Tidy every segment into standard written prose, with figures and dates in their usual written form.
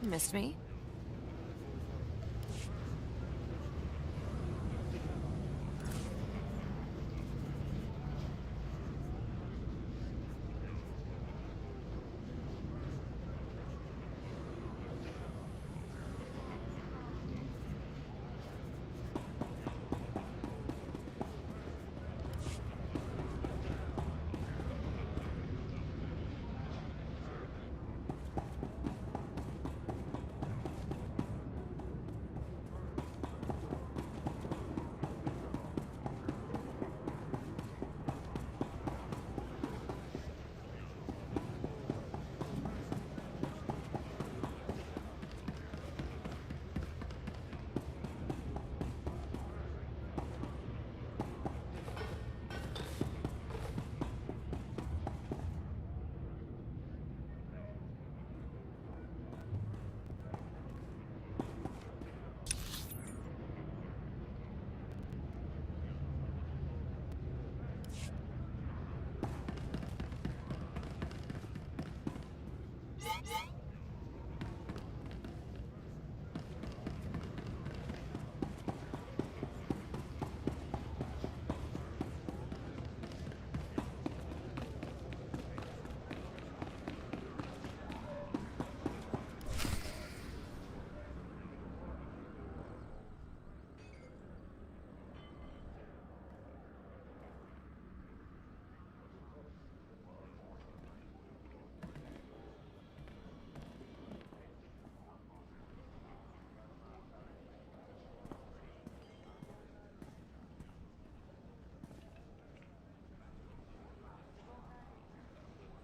Missed me?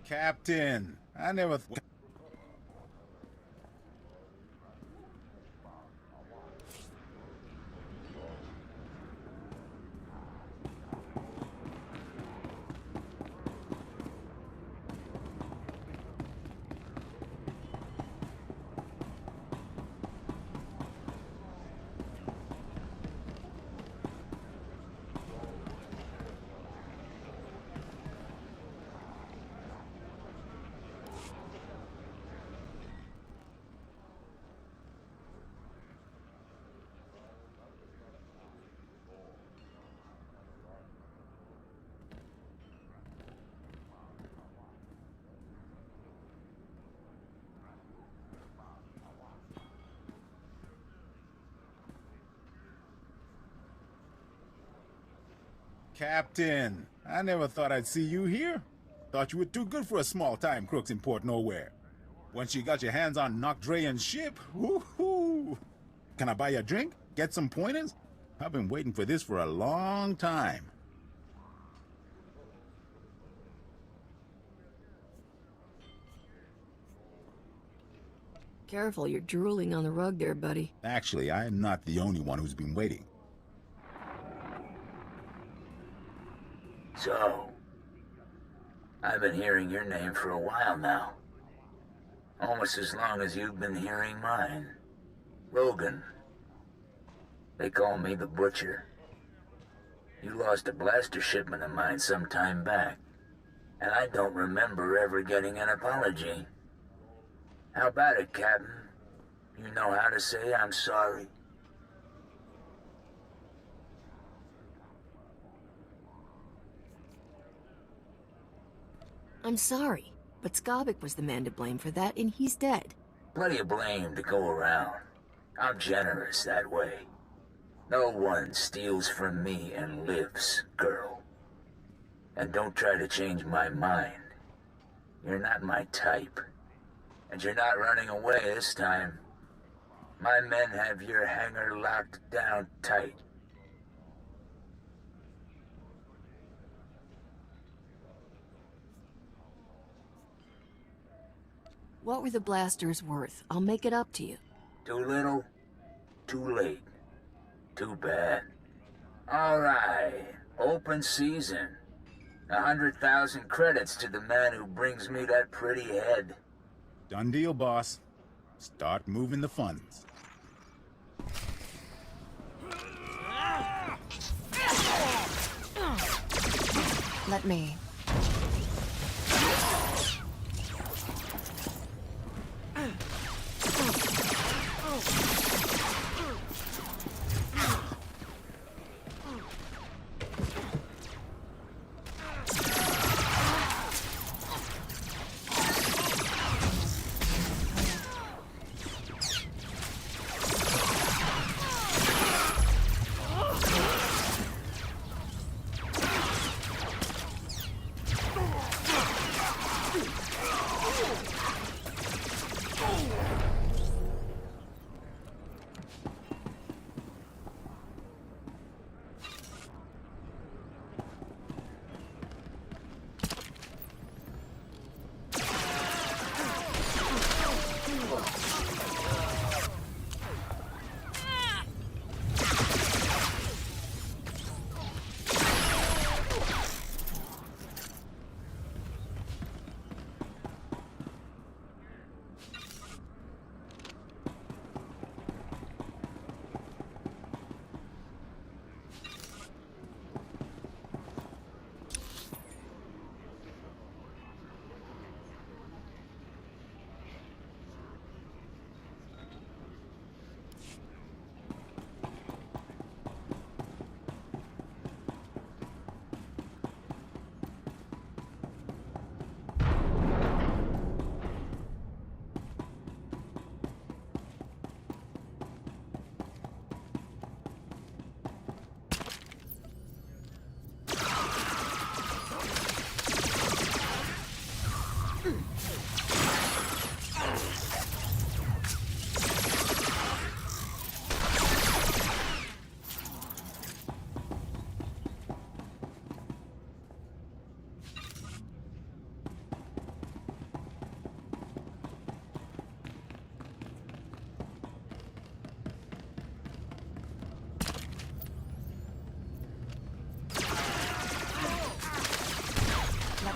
Captain, I never thought. Captain, I never thought I'd see you here. Thought you were too good for a small-time crooks in Port Nowhere. Once you got your hands on Nocdrayan's ship, woohoo! Can I buy you a drink? Get some pointers? I've been waiting for this for a long time. Careful, you're drooling on the rug there, buddy. Actually, I'm not the only one who's been waiting. So, I've been hearing your name for a while now. Almost as long as you've been hearing mine. Logan. They call me the Butcher. You lost a blaster shipment of mine some time back, and I don't remember ever getting an apology. How about it, Captain? You know how to say I'm sorry? I'm sorry, but Skobik was the man to blame for that, and he's dead. Plenty of blame to go around. I'm generous that way. No one steals from me and lives, girl. And don't try to change my mind. You're not my type. And you're not running away this time. My men have your hangar locked down tight. What were the blasters worth? I'll make it up to you. Too little, too late. Too bad. All right, open season. 100,000 credits to the man who brings me that pretty head. Done deal, boss. Start moving the funds. Let me.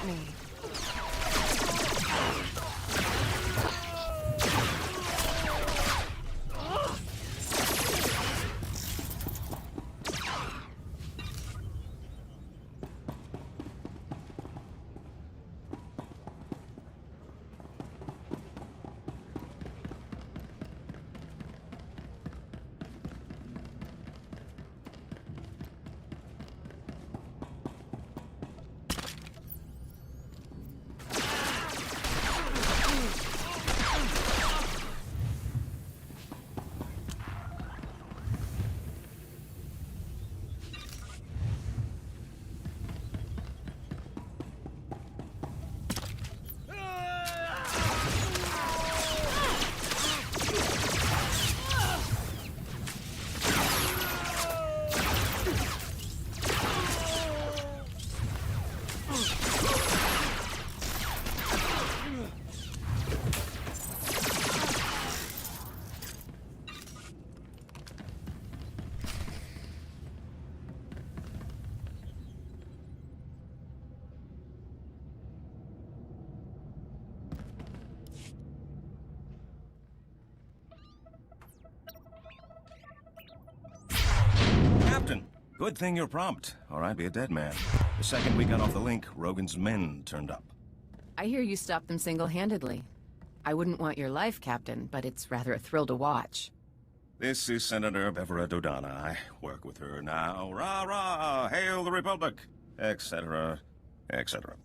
me. Captain, good thing you're prompt, or I'd be a dead man. The second we got off the link, Rogan's men turned up. I hear you stopped them single-handedly. I wouldn't want your life, Captain, but it's rather a thrill to watch. This is Senator Bevera Dodana. I work with her now. Rah, rah, hail the Republic, etc., etc.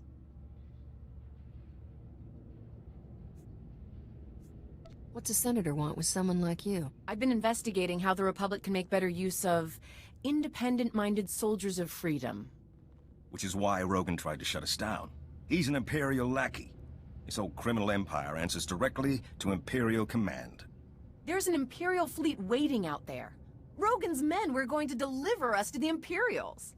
What's a senator want with someone like you? I've been investigating how the Republic can make better use of independent-minded soldiers of freedom. Which is why Rogan tried to shut us down. He's an Imperial lackey. This whole criminal empire answers directly to Imperial command. There's an Imperial fleet waiting out there. Rogan's men were going to deliver us to the Imperials.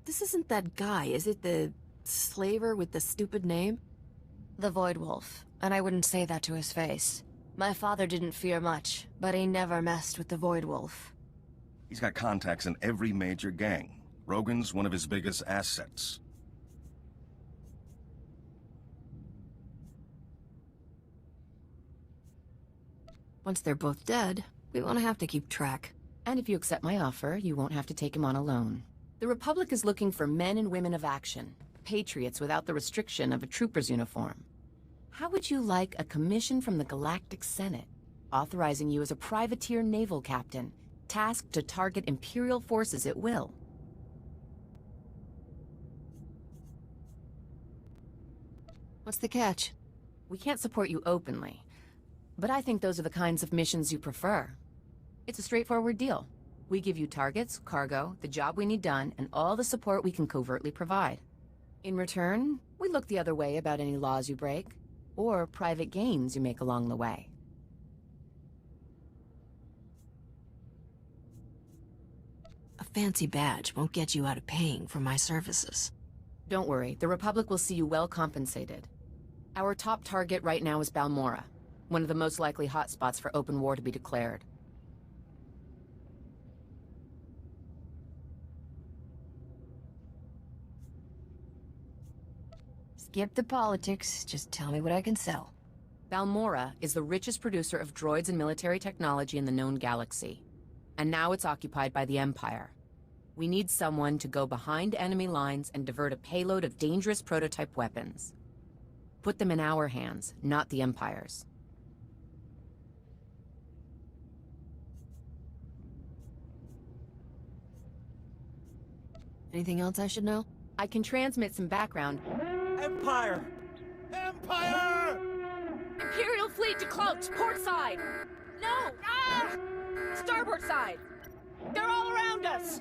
This isn't that guy, is it? The slaver with the stupid name? The Void Wolf, and I wouldn't say that to his face. My father didn't fear much, but he never messed with the Void Wolf. He's got contacts in every major gang. Rogan's one of his biggest assets. Once they're both dead, we won't have to keep track. And if you accept my offer, you won't have to take him on alone. The Republic is looking for men and women of action. Patriots without the restriction of a trooper's uniform. How would you like a commission from the Galactic Senate, authorizing you as a privateer naval captain, tasked to target Imperial forces at will? What's the catch? We can't support you openly, but I think those are the kinds of missions you prefer. It's a straightforward deal. We give you targets, cargo, the job we need done, and all the support we can covertly provide. In return, we look the other way about any laws you break, or private gains you make along the way. A fancy badge won't get you out of paying for my services. Don't worry, the Republic will see you well compensated. Our top target right now is Balmora, one of the most likely hotspots for open war to be declared. Skip the politics, just tell me what I can sell. Balmora is the richest producer of droids and military technology in the known galaxy. And now it's occupied by the Empire. We need someone to go behind enemy lines and divert a payload of dangerous prototype weapons. Put them in our hands, not the Empire's. Anything else I should know? I can transmit some background. Empire! Empire! Imperial fleet to cloaks, port side! No! Ah! Starboard side! They're all around us!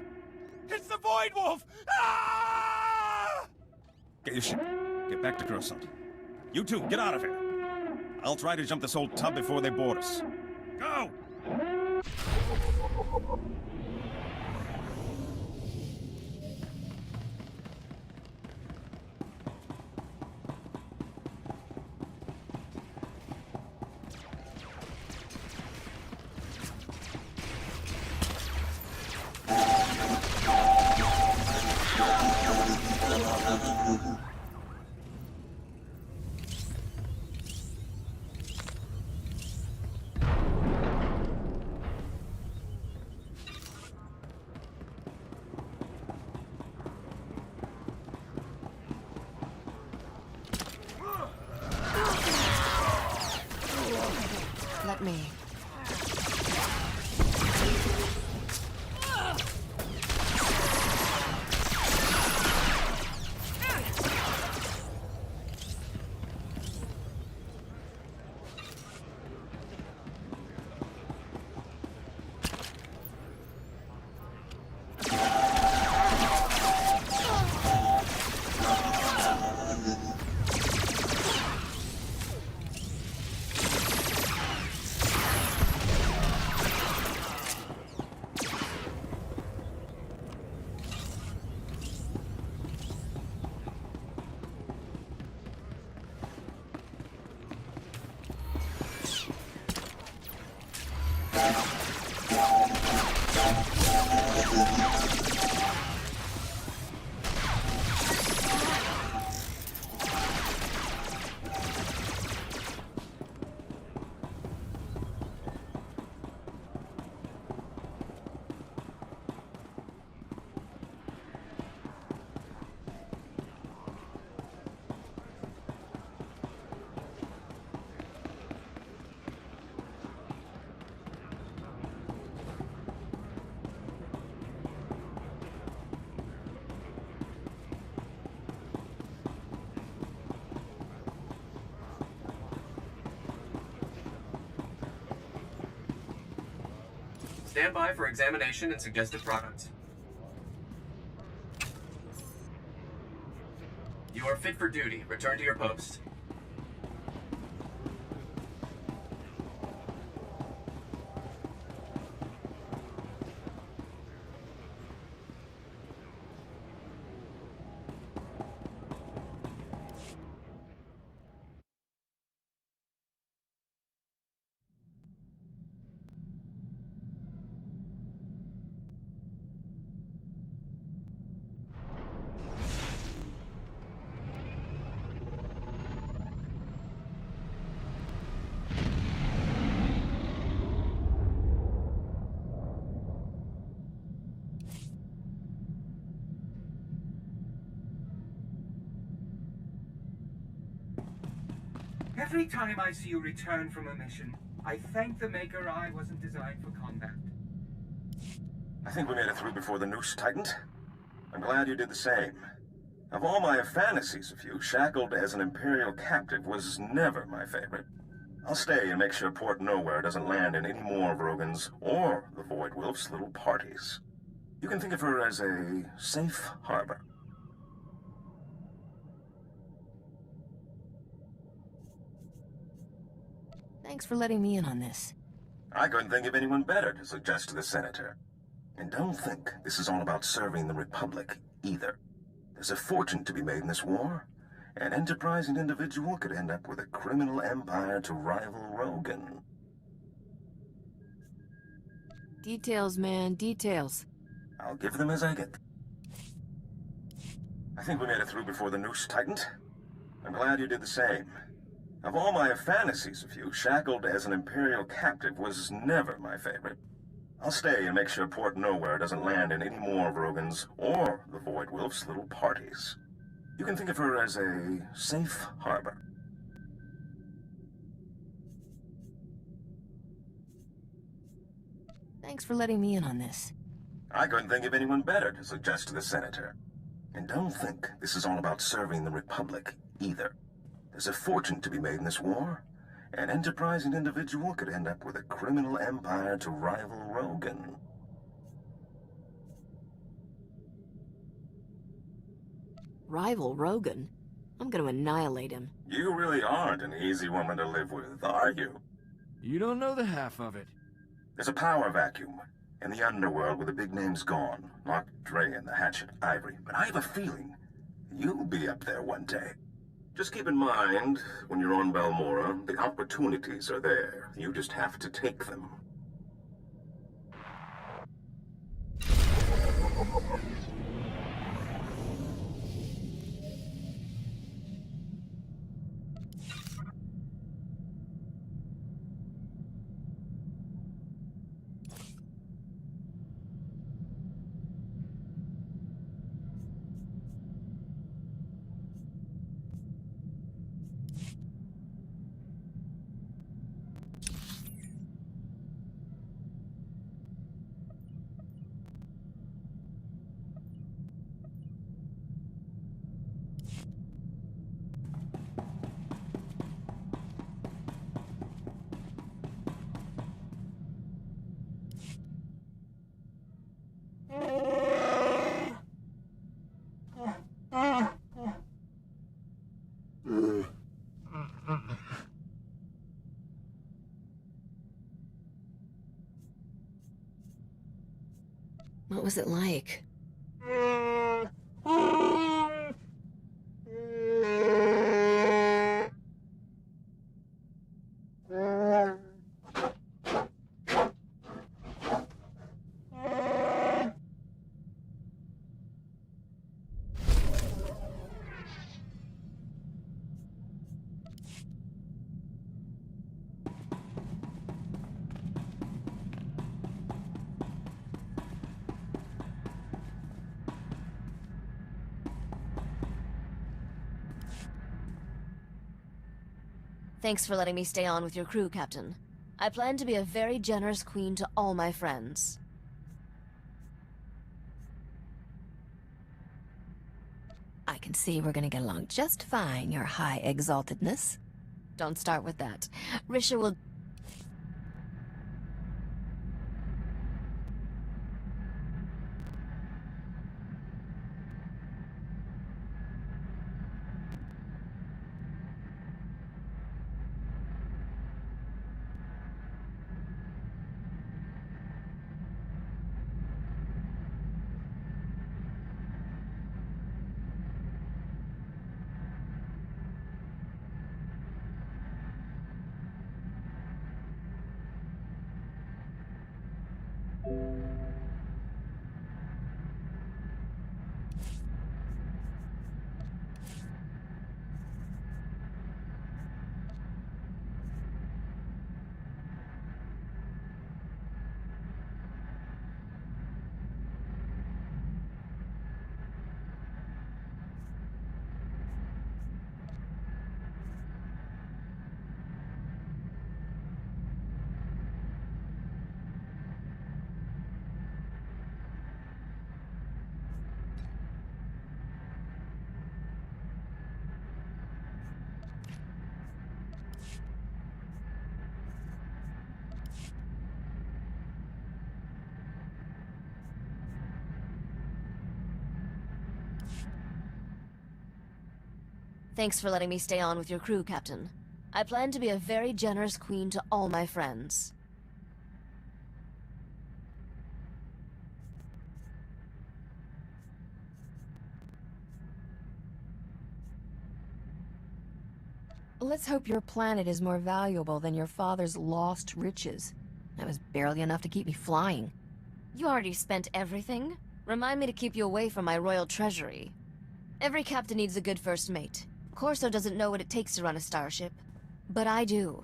It's the Void Wolf! Ah! Get your ship. Get back to Coruscant. You two, get out of here. I'll try to jump this whole tub before they board us. Go! Stand by for examination and suggested products. You are fit for duty. Return to your post. Every time I see you return from a mission, I thank the Maker I wasn't designed for combat. I think we made it through before the noose tightened. I'm glad you did the same. Of all my fantasies of you, shackled as an Imperial captive was never my favorite. I'll stay and make sure Port Nowhere doesn't land in any more of Rogan's or the Void Wolf's little parties. You can think of her as a safe harbor. Thanks for letting me in on this. I couldn't think of anyone better to suggest to the Senator. And don't think this is all about serving the Republic, either. There's a fortune to be made in this war. An enterprising individual could end up with a criminal empire to rival Rogan. Details, man, details. I'll give them as I get them. I think we made it through before the noose tightened. I'm glad you did the same. Of all my fantasies of you, shackled as an Imperial captive was never my favorite. I'll stay and make sure Port Nowhere doesn't land in any more of Rogan's or the Void Wolf's little parties. You can think of her as a safe harbor. Thanks for letting me in on this. I couldn't think of anyone better to suggest to the Senator. And don't think this is all about serving the Republic, either. There's a fortune to be made in this war. An enterprising individual could end up with a criminal empire to rival Rogan. Rival Rogan? I'm gonna annihilate him. You really aren't an easy woman to live with, are you? You don't know the half of it. There's a power vacuum in the underworld where the big name's gone. Not Dre and the Hatchet Ivory. But I have a feeling you'll be up there one day. Just keep in mind, when you're on Balmora, the opportunities are there. You just have to take them. What was it like? Thanks for letting me stay on with your crew, Captain. I plan to be a very generous queen to all my friends. I can see we're gonna get along just fine, your high exaltedness. Don't start with that. Risha will... Thanks for letting me stay on with your crew, Captain. I plan to be a very generous queen to all my friends. Let's hope your planet is more valuable than your father's lost riches. That was barely enough to keep me flying. You already spent everything? Remind me to keep you away from my royal treasury. Every captain needs a good first mate. Corso doesn't know what it takes to run a starship. But I do.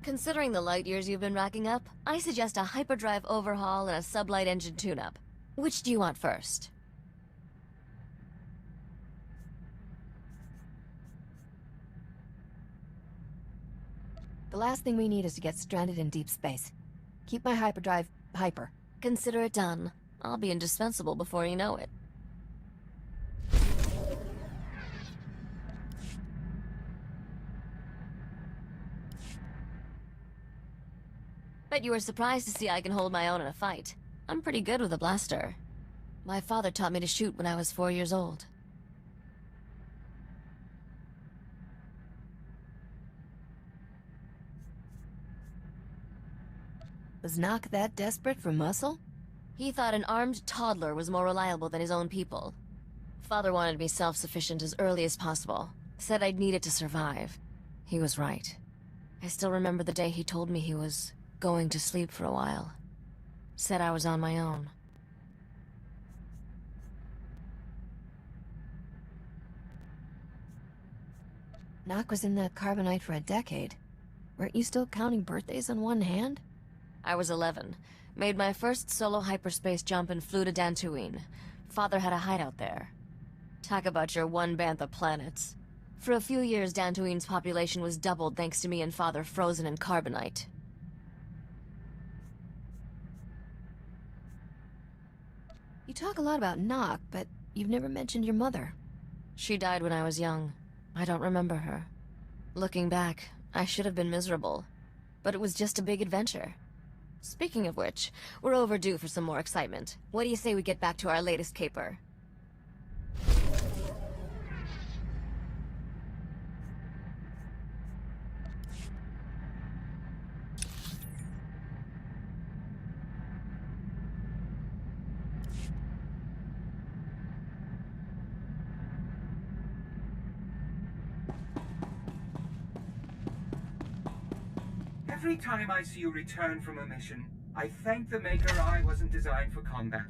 Considering the light years you've been racking up, I suggest a hyperdrive overhaul and a sublight engine tune-up. Which do you want first? The last thing we need is to get stranded in deep space. Keep my hyperdrive hyper. Consider it done. I'll be indispensable before you know it. Bet you were surprised to see I can hold my own in a fight. I'm pretty good with a blaster. My father taught me to shoot when I was 4 years old. Was Nock that desperate for muscle? He thought an armed toddler was more reliable than his own people. Father wanted me self-sufficient as early as possible. Said I'd need it to survive. He was right. I still remember the day he told me he was going to sleep for a while. Said I was on my own. Nock was in that carbonite for a decade. Weren't you still counting birthdays on one hand? I was 11. Made my first solo hyperspace jump and flew to Dantooine. Father had a hideout there. Talk about your one bantha planets. For a few years, Dantooine's population was doubled thanks to me and Father frozen in carbonite. You talk a lot about Nock, but you've never mentioned your mother. She died when I was young. I don't remember her. Looking back, I should have been miserable. But it was just a big adventure. Speaking of which, we're overdue for some more excitement. What do you say we get back to our latest caper? Every time I see you return from a mission, I thank the Maker I wasn't designed for combat.